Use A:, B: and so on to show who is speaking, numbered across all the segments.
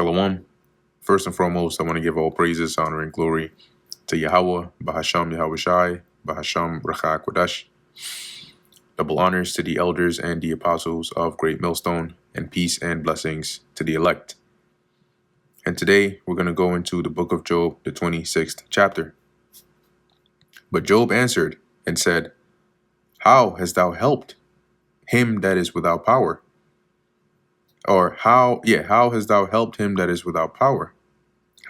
A: Shalom. First and foremost, I want to give all praises, honor, and glory to Yahweh, Bahasham Yahweh Shai, Bahasham Racha Kodash. Double honors to the elders and the apostles of Great Millstone, and peace and blessings to the elect. And today, we're going to go into the book of Job, the 26th chapter. But Job answered and said, "How hast thou helped him that is without power?" Or how hast thou helped him that is without power?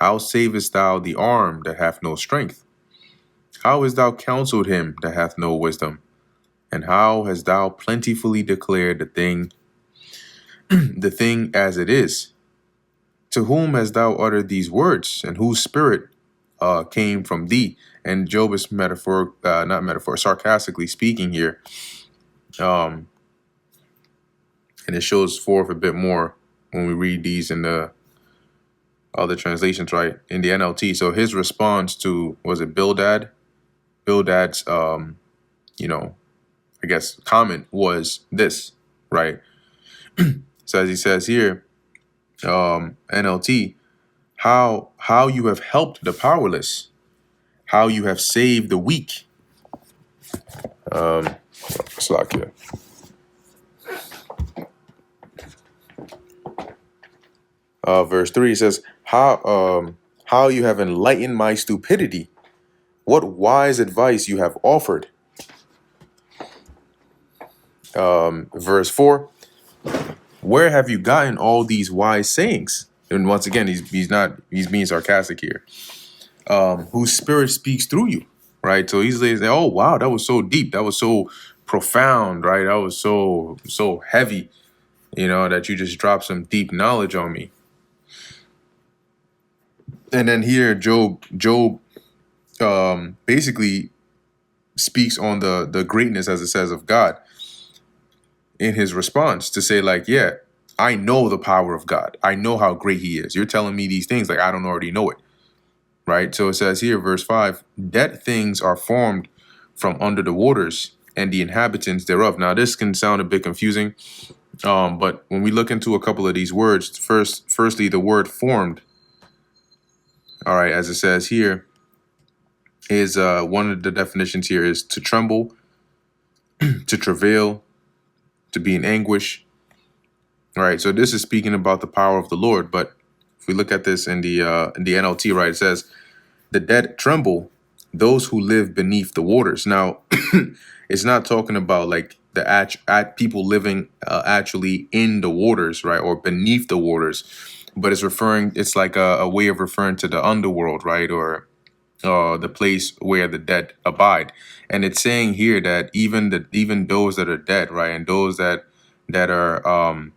A: How savest thou the arm that hath no strength? How hast thou counseled him that hath no wisdom? And how hast thou plentifully declared the thing as it is? To whom hast thou uttered these words, and whose spirit came from thee? And Job is sarcastically speaking here. And it shows forth a bit more when we read these in the other translations, right? In the NLT. So his response to, was it Bildad? Bildad's, I guess, comment was this, right? So as he says here, NLT, how you have helped the powerless, how you have saved the weak. Slakia. Verse 3 says, how you have enlightened my stupidity. What wise advice you have offered. Verse 4, where have you gotten all these wise sayings? And once again, he's being sarcastic here. Whose spirit speaks through you, right? So he's saying, oh, wow, that was so deep. That was so profound, right? That was so heavy, that you just dropped some deep knowledge on me. And then here, Job basically speaks on the greatness, as it says, of God in his response to say, like, yeah, I know the power of God. I know how great he is. You're telling me these things like I don't already know it, right? So it says here, verse 5, dead things are formed from under the waters and the inhabitants thereof. Now, this can sound a bit confusing, but when we look into a couple of these words, firstly, the word formed, all right, as it says here, is one of the definitions here is to tremble, to travail, to be in anguish. All right, so this is speaking about the power of the Lord. But if we look at this in the NLT, right, it says, the dead tremble, those who live beneath the waters. Now, it's not talking about like the people living actually in the waters, right, or beneath the waters. But it's like a way of referring to the underworld, right, or the place where the dead abide. And it's saying here that even those that are dead, right, and those that are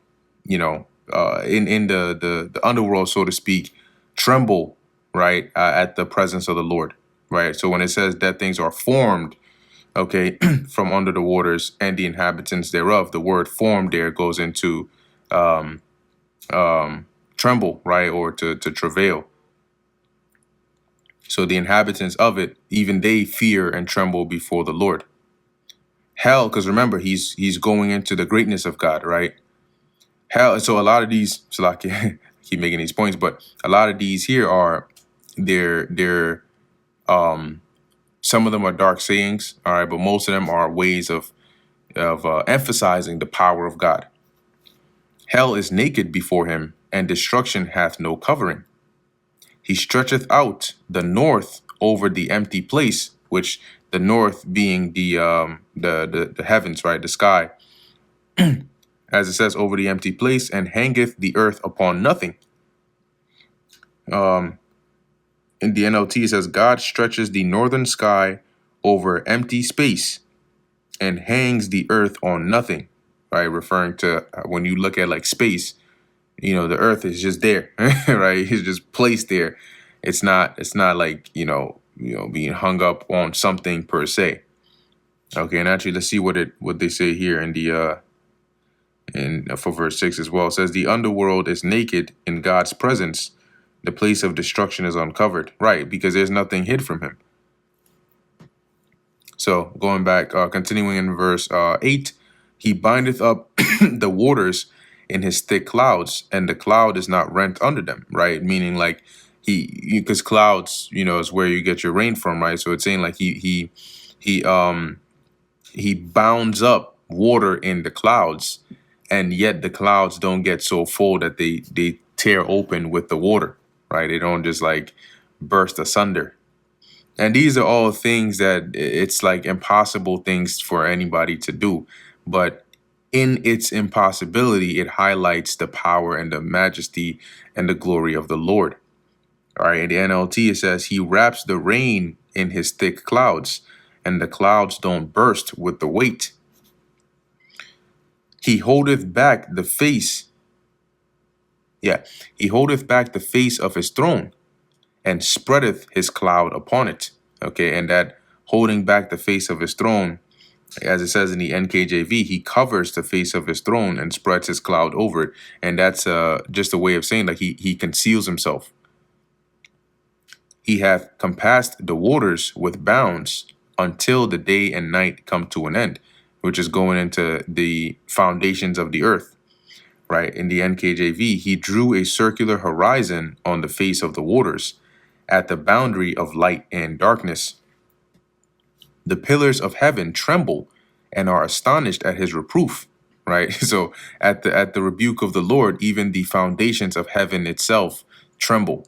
A: in the underworld, so to speak, tremble, right, at the presence of the Lord, right. So when it says that things are formed, okay, from under the waters and the inhabitants thereof, the word formed there goes into tremble, right, or to travail. So the inhabitants of it, even they fear and tremble before the Lord. Hell, because remember, he's going into the greatness of God, right? Hell, so a lot of these, so I keep making these points, but a lot of these here are they're some of them are dark sayings, all right, but most of them are ways of emphasizing the power of God. Hell is naked before him, and destruction hath no covering. He stretcheth out the north over the empty place, which the north being the heavens, right, the sky, as it says, over the empty place, and hangeth the earth upon nothing. In the NLT, it says, God stretches the northern sky over empty space and hangs the earth on nothing, right, referring to when you look at like space, the earth is just there, right? It's just placed there. It's not like, being hung up on something per se. Okay, and actually, let's see what they say here in the for verse 6 as well. It says, the underworld is naked in God's presence. The place of destruction is uncovered, right? Because there's nothing hid from him. So going back, continuing in verse 8, he bindeth up the waters in his thick clouds, and the cloud is not rent under them, right? Meaning like because clouds, is where you get your rain from, right? So it's saying like he bounds up water in the clouds, and yet the clouds don't get so full that they tear open with the water, right? They don't just like burst asunder. And these are all things that it's like impossible things for anybody to do. But in its impossibility, it highlights the power and the majesty and the glory of the Lord. All right. In the NLT, it says, He wraps the rain in his thick clouds, and the clouds don't burst with the weight. He holdeth back the face. Yeah. He holdeth back the face of his throne, and spreadeth his cloud upon it. Okay, and that holding back the face of his throne, as it says in the NKJV, he covers the face of his throne and spreads his cloud over it. And that's just a way of saying like he conceals himself. He hath compassed the waters with bounds until the day and night come to an end, which is going into the foundations of the earth. Right, in the NKJV, he drew a circular horizon on the face of the waters, at the boundary of light and darkness. The pillars of heaven tremble and are astonished at his reproof. Right. So at the rebuke of the Lord, even the foundations of heaven itself tremble.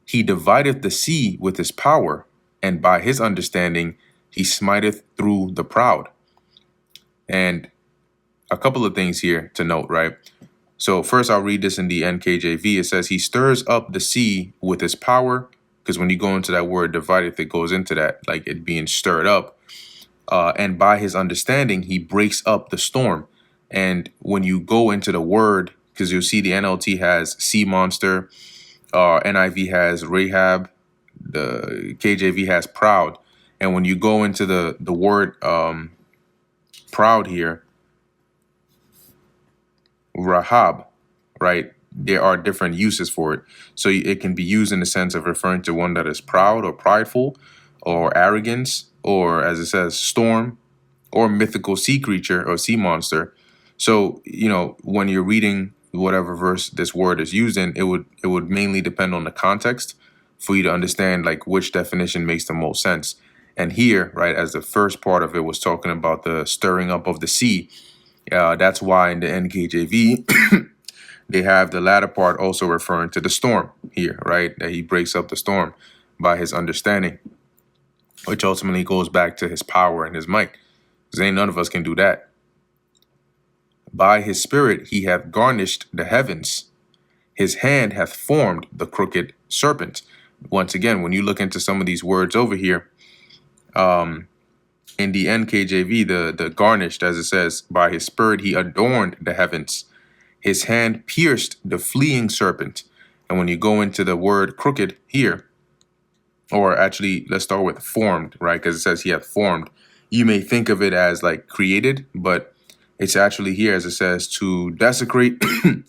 A: He divideth the sea with his power, and by his understanding he smiteth through the proud. And a couple of things here to note, right? So first, I'll read this in the NKJV. It says, He stirs up the sea with his power, because when you go into that word divided, it goes into that, like it being stirred up. And by his understanding, he breaks up the storm. And when you go into the word, because you'll see the NLT has sea monster, NIV has Rahab, the KJV has proud. And when you go into the word proud here, Rahab, right? There are different uses for it. So it can be used in the sense of referring to one that is proud or prideful or arrogance, or as it says, storm, or mythical sea creature or sea monster. So, when you're reading whatever verse this word is used in, it would mainly depend on the context for you to understand like which definition makes the most sense. And here, right, as the first part of it was talking about the stirring up of the sea, that's why in the NKJV, they have the latter part also referring to the storm here, right? That he breaks up the storm by his understanding, which ultimately goes back to his power and his might, because ain't none of us can do that. By his spirit he hath garnished the heavens. His hand hath formed the crooked serpent. Once again, when you look into some of these words over here, in the NKJV, the garnished, as it says, by his spirit he adorned the heavens. His hand pierced the fleeing serpent. And when you go into the word crooked here, or actually, let's start with formed, right? Because it says he hath formed. You may think of it as like created, but it's actually here, as it says, to desecrate, it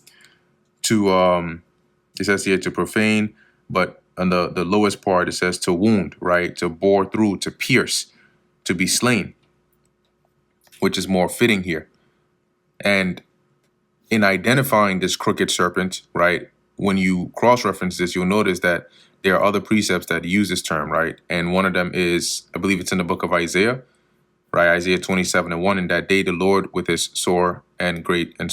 A: says here to profane, but on the lowest part, it says to wound, right? To bore through, to pierce, to be slain, which is more fitting here. And in identifying this crooked serpent, right, when you cross-reference this, you'll notice that there are other precepts that use this term, right? And one of them is, I believe it's in the book of Isaiah, right? Isaiah 27:1. In that day, the Lord with his sore and great and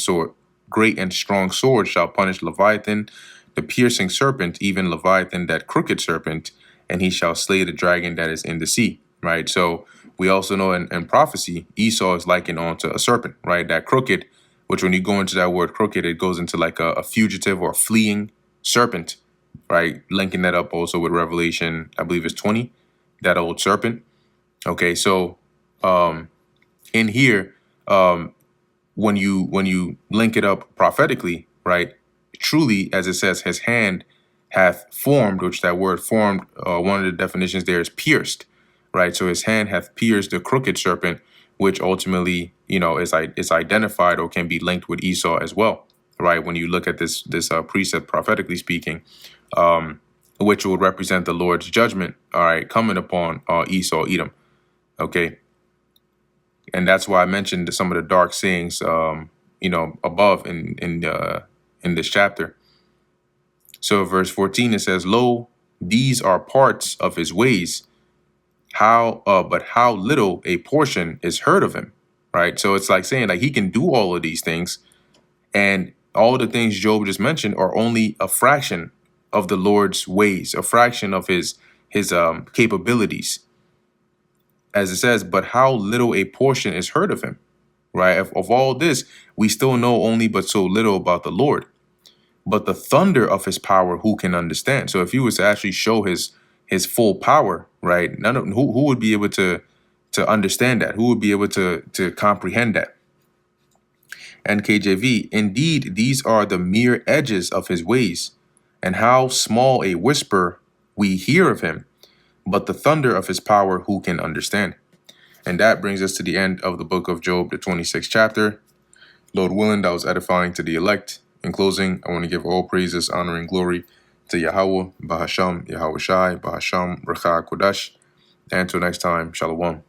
A: strong sword shall punish Leviathan, the piercing serpent, even Leviathan, that crooked serpent, and he shall slay the dragon that is in the sea, right? So we also know in prophecy, Esau is likened onto a serpent, right? That crooked, which when you go into that word crooked, it goes into like a fugitive or fleeing serpent, right? Linking that up also with Revelation, I believe it's 20, that old serpent. Okay, so in here, when you link it up prophetically, right? Truly, as it says, his hand hath formed, which that word formed, one of the definitions there is pierced, right? So his hand hath pierced the crooked serpent, which ultimately, is identified or can be linked with Esau as well, right? When you look at this precept prophetically speaking, which will represent the Lord's judgment, all right, coming upon Esau, Edom, okay? And that's why I mentioned some of the dark sayings, above in this chapter. So verse 14, it says, "Lo, these are parts of his ways. But how little a portion is heard of him." Right. So it's like saying like he can do all of these things, and all the things Job just mentioned are only a fraction of the Lord's ways, a fraction of his capabilities. As it says, but how little a portion is heard of him. Right. Of all this, we still know only but so little about the Lord. But the thunder of his power, who can understand? So if he was to actually show his full power, right? Who would be able to understand that? Who would be able to comprehend that? And KJV, indeed, these are the mere edges of his ways, and how small a whisper we hear of him. But the thunder of his power, who can understand? And that brings us to the end of the book of Job, the 26th chapter. Lord willing, that was edifying to the elect. In closing, I want to give all praises, honor, and glory to Yahweh, Bahasham, Yahweh Shai, Bahasham, Rakha Kodash. And until next time, Shalom.